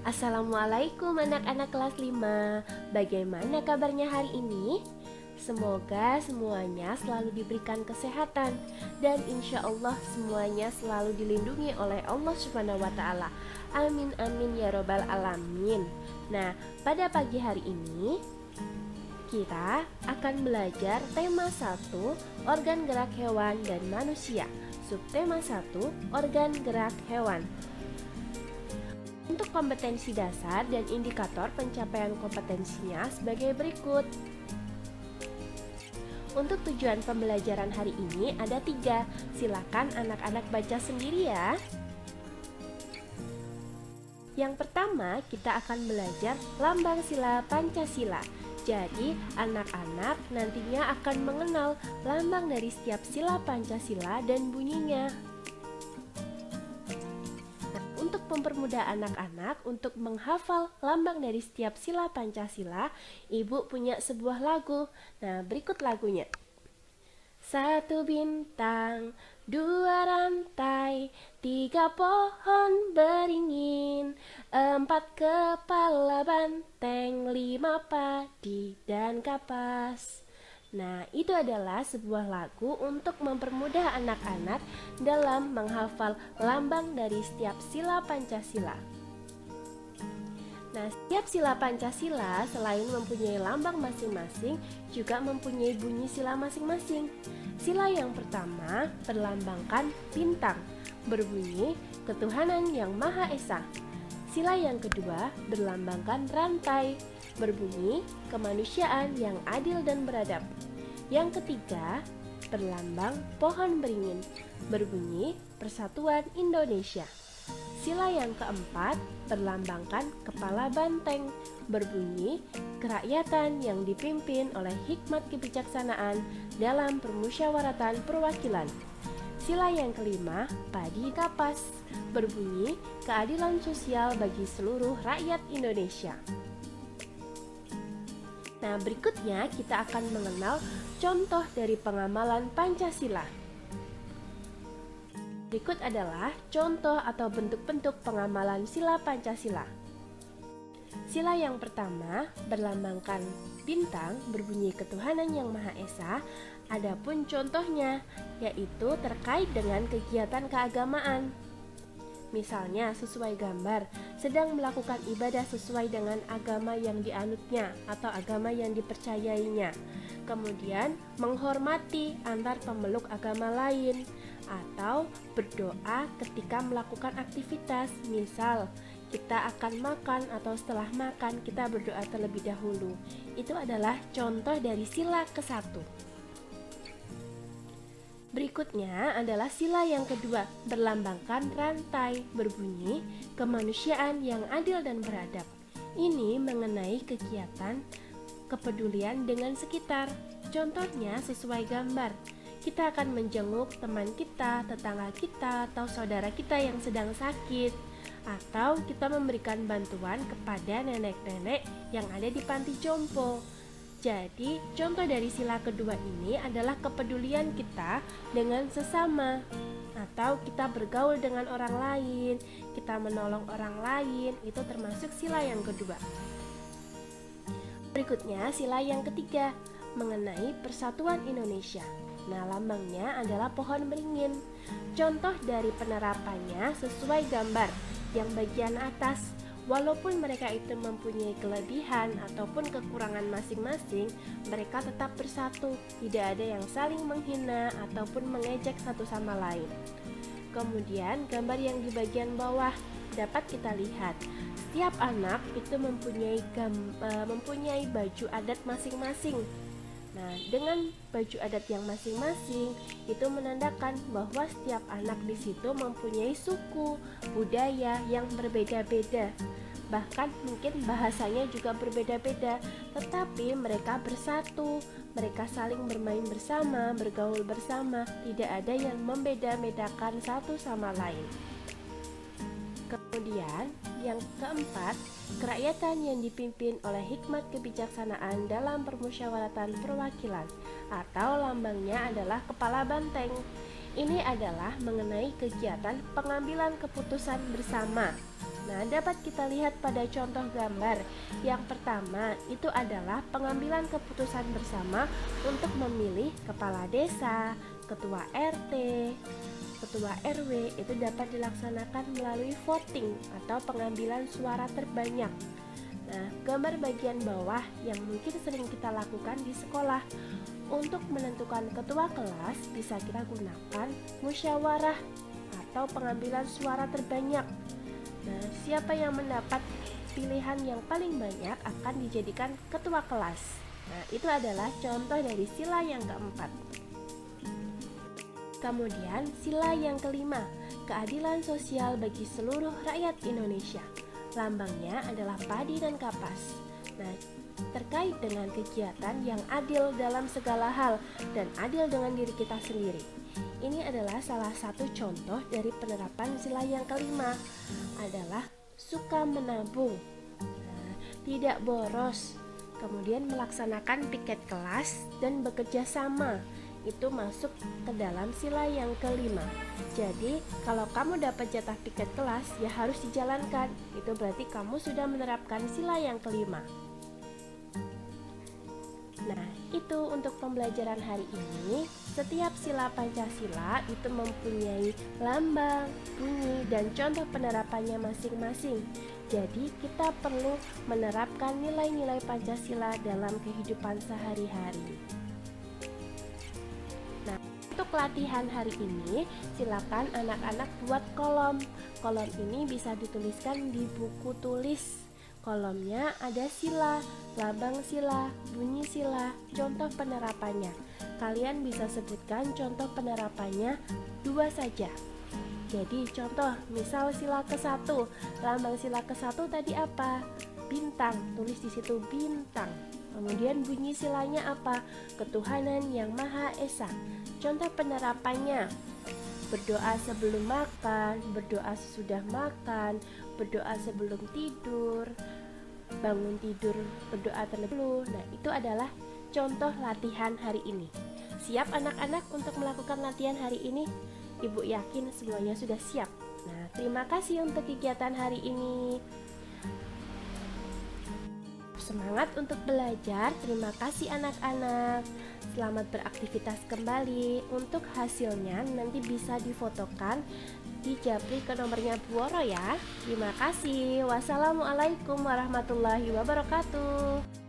Assalamualaikum anak-anak kelas 5. Bagaimana kabarnya hari ini? Semoga semuanya selalu diberikan kesehatan dan insya Allah semuanya selalu dilindungi oleh Allah Subhanahu wa Ta'ala. Amin amin ya robbal alamin. Nah, pada pagi hari ini kita akan belajar tema 1, organ gerak hewan dan manusia. Subtema 1, organ gerak hewan. Untuk kompetensi dasar dan indikator pencapaian kompetensinya sebagai berikut. Untuk tujuan pembelajaran hari ini ada 3. Silakan anak-anak baca sendiri ya. Yang pertama, kita akan belajar lambang sila Pancasila. Jadi, anak-anak nantinya akan mengenal lambang dari setiap sila Pancasila dan bunyinya. Untuk mempermudah anak-anak untuk menghafal lambang dari setiap sila Pancasila, Ibu punya sebuah lagu. Nah, berikut lagunya. 1 bintang, 2 rantai, 3 pohon beringin, 4 kepala banteng, 5 padi dan kapas. Nah, itu adalah sebuah lagu untuk mempermudah anak-anak dalam menghafal lambang dari setiap sila Pancasila. Nah, setiap sila Pancasila selain mempunyai lambang masing-masing, juga mempunyai bunyi sila masing-masing. Sila yang pertama berlambangkan bintang, berbunyi ketuhanan yang Maha Esa. Sila yang kedua berlambangkan rantai, berbunyi kemanusiaan yang adil dan beradab. Yang ketiga berlambang pohon beringin, berbunyi persatuan Indonesia. Sila yang keempat berlambangkan kepala banteng, berbunyi kerakyatan yang dipimpin oleh hikmat kebijaksanaan dalam permusyawaratan perwakilan. Sila yang kelima padi kapas, berbunyi keadilan sosial bagi seluruh rakyat Indonesia. Nah, berikutnya kita akan mengenal contoh dari pengamalan Pancasila. Berikut adalah contoh atau bentuk-bentuk pengamalan sila Pancasila. Sila yang pertama berlambangkan bintang, berbunyi ketuhanan yang Maha Esa. Adapun contohnya yaitu terkait dengan kegiatan keagamaan. Misalnya sesuai gambar, sedang melakukan ibadah sesuai dengan agama yang dianutnya atau agama yang dipercayainya. Kemudian menghormati antar pemeluk agama lain, atau berdoa ketika melakukan aktivitas. Misal kita akan makan atau setelah makan kita berdoa terlebih dahulu. Itu adalah contoh dari sila ke-1. Berikutnya adalah sila yang kedua, berlambangkan rantai, berbunyi kemanusiaan yang adil dan beradab. Ini mengenai kegiatan kepedulian dengan sekitar. Contohnya sesuai gambar. Kita akan menjenguk teman kita, tetangga kita, atau saudara kita yang sedang sakit, atau kita memberikan bantuan kepada nenek-nenek yang ada di panti jompo. Jadi, contoh dari sila kedua ini adalah kepedulian kita dengan sesama, atau kita bergaul dengan orang lain, kita menolong orang lain, itu termasuk sila yang kedua. Berikutnya, sila yang ketiga, mengenai persatuan Indonesia. Nah, lambangnya adalah pohon beringin. Contoh dari penerapannya sesuai gambar. Yang bagian atas, walaupun mereka itu mempunyai kelebihan ataupun kekurangan masing-masing, mereka tetap bersatu, tidak ada yang saling menghina ataupun mengejek satu sama lain. Kemudian gambar yang di bagian bawah dapat kita lihat, setiap anak itu mempunyai baju adat masing-masing. Nah, dengan baju adat yang masing-masing itu menandakan bahwa setiap anak di situ mempunyai suku, budaya yang berbeda-beda. Bahkan mungkin bahasanya juga berbeda-beda, tetapi mereka bersatu, mereka saling bermain bersama, bergaul bersama, tidak ada yang membeda-bedakan satu sama lain. Kemudian yang keempat, kerakyatan yang dipimpin oleh hikmat kebijaksanaan dalam permusyawaratan perwakilan, atau lambangnya adalah kepala banteng. Ini adalah mengenai kegiatan pengambilan keputusan bersama. Nah, dapat kita lihat pada contoh gambar. Yang pertama itu adalah pengambilan keputusan bersama untuk memilih kepala desa, ketua RT, ketua RW. Itu dapat dilaksanakan melalui voting atau pengambilan suara terbanyak. Nah, gambar bagian bawah yang mungkin sering kita lakukan di sekolah. Untuk menentukan ketua kelas bisa kita gunakan musyawarah atau pengambilan suara terbanyak. Nah, siapa yang mendapat pilihan yang paling banyak akan dijadikan ketua kelas. Nah, itu adalah contoh dari sila yang keempat. Kemudian sila yang kelima, keadilan sosial bagi seluruh rakyat Indonesia. Lambangnya adalah padi dan kapas. Nah, terkait dengan kegiatan yang adil dalam segala hal dan adil dengan diri kita sendiri. Ini adalah salah satu contoh dari penerapan sila yang kelima, adalah suka menabung, tidak boros, kemudian melaksanakan piket kelas dan bekerja sama. Itu masuk ke dalam sila yang kelima. Jadi kalau kamu dapat jatah piket kelas, ya harus dijalankan. Itu berarti kamu sudah menerapkan sila yang kelima. Nah, itu untuk pembelajaran hari ini. Setiap sila Pancasila itu mempunyai lambang, bunyi, dan contoh penerapannya masing-masing. Jadi, kita perlu menerapkan nilai-nilai Pancasila dalam kehidupan sehari-hari. Nah, untuk latihan hari ini, silakan anak-anak buat kolom. Kolom ini bisa dituliskan di buku tulis. Kolomnya ada sila, lambang sila, bunyi sila, contoh penerapannya. Kalian bisa sebutkan contoh penerapannya 2 saja. Jadi contoh, misal sila ke-1, lambang sila ke-1 tadi apa? Bintang, tulis di situ bintang. Kemudian bunyi silanya apa? Ketuhanan yang Maha Esa. Contoh penerapannya, berdoa sebelum makan, berdoa sesudah makan, berdoa sebelum tidur, bangun tidur berdoa terlebih dahulu. Nah, itu adalah contoh latihan hari ini. Siap anak-anak untuk melakukan latihan hari ini? Ibu yakin semuanya sudah siap. Nah, terima kasih untuk kegiatan hari ini. Semangat untuk belajar. Terima kasih anak-anak. Selamat beraktivitas kembali. Untuk hasilnya nanti bisa difotokan, dijapri ke nomornya Bu Woro ya. Terima kasih. Wassalamualaikum warahmatullahi wabarakatuh.